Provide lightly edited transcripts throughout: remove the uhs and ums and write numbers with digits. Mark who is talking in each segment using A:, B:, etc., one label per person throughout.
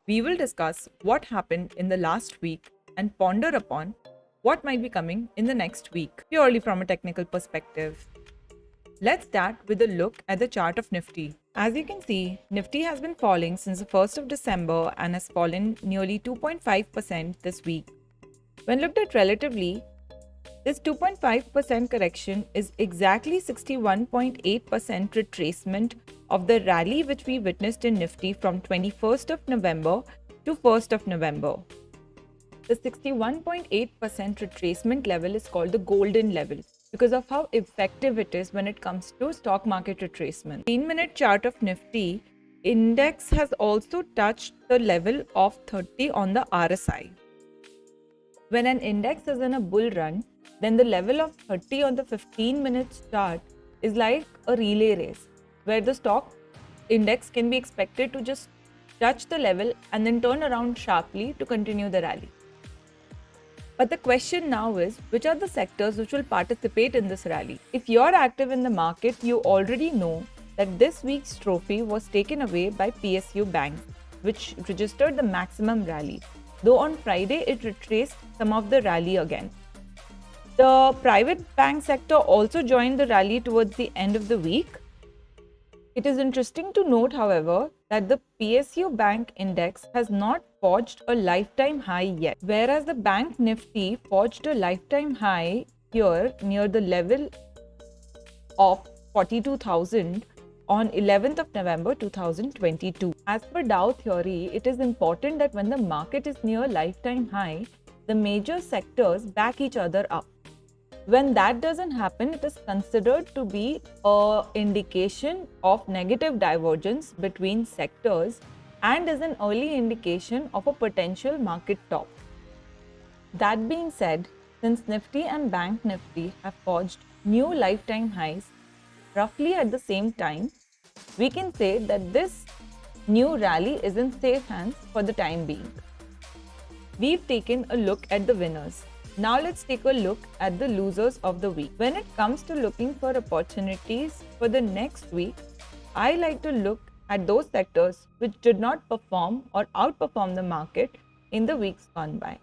A: We will discuss what happened in the last week and ponder upon what might be coming in the next week, purely from a technical perspective. Let's start with a look at the chart of Nifty. As you can see, Nifty has been falling since the 1st of December and has fallen nearly 2.5% this week. When looked at relatively, this 2.5% correction is exactly 61.8% retracement of the rally which we witnessed in Nifty from 21st of November to 1st of November. The 61.8% retracement level is called the golden level because of how effective it is when it comes to stock market retracement. 10-minute chart of Nifty index has also touched the level of 30 on the RSI. When an index is in a bull run, then the level of 30 on the 15-minute chart is like a relay race, where the stock index can be expected to just touch the level and then turn around sharply to continue the rally. But the question now is, which are the sectors which will participate in this rally? If you're active in the market, you already know that this week's trophy was taken away by PSU banks, which registered the maximum rally, though on Friday it retraced some of the rally again. The private bank sector also joined the rally towards the end of the week. It is interesting to note, however, that the PSU bank index has not forged a lifetime high yet, whereas the bank Nifty forged a lifetime high here near the level of 42,000 on 11th of November 2022. As per Dow theory, it is important that when the market is near lifetime high, the major sectors back each other up. When that doesn't happen, it is considered to be an indication of negative divergence between sectors and is an early indication of a potential market top. That being said, since Nifty and Bank Nifty have forged new lifetime highs roughly at the same time, we can say that this new rally is in safe hands for the time being. We've taken a look at the winners. Now let's take a look at the losers of the week. When it comes to looking for opportunities for the next week, I like to look at those sectors which did not perform or outperform the market in the weeks gone by.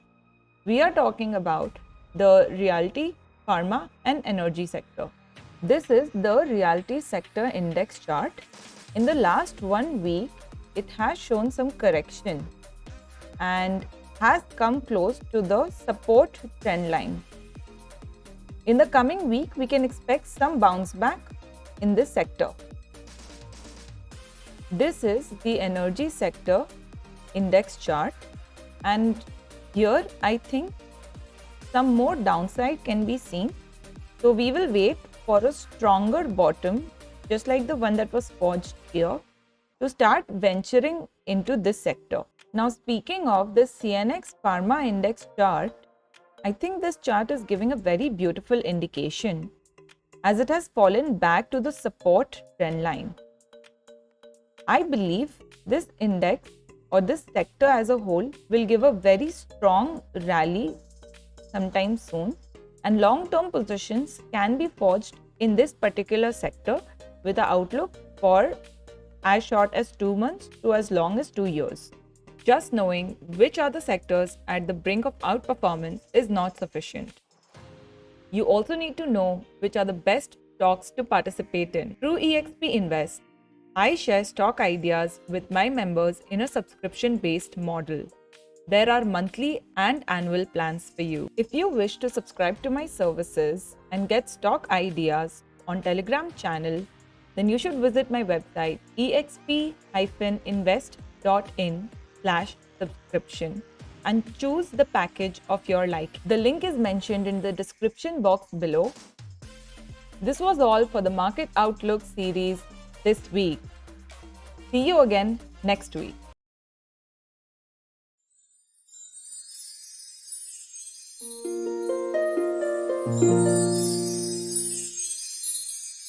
A: We are talking about the Realty, Pharma and Energy sector. This is the Realty sector index chart. In the last 1 week, it has shown some correction and has come close to the support trend line. In the coming week, we can expect some bounce back in this sector. This is the energy sector index chart, and here I think some more downside can be seen. So we will wait for a stronger bottom, just like the one that was forged here, to start venturing into this sector. Now, speaking of the CNX Pharma Index chart, I think this chart is giving a very beautiful indication as it has fallen back to the support trend line. I believe this index or this sector as a whole will give a very strong rally sometime soon, and long-term positions can be forged in this particular sector with an outlook for as short as 2 months to as long as 2 years. Just knowing which are the sectors at the brink of outperformance is not sufficient. You also need to know which are the best stocks to participate in. Through EXP-Invest, I share stock ideas with my members in a subscription-based model. There are monthly and annual plans for you. If you wish to subscribe to my services and get stock ideas on Telegram channel, then you should visit my website exp-invest.in/subscription and choose the package of your liking. The link is mentioned in the description box below. This was all for the Market Outlook series this week. See you again next week.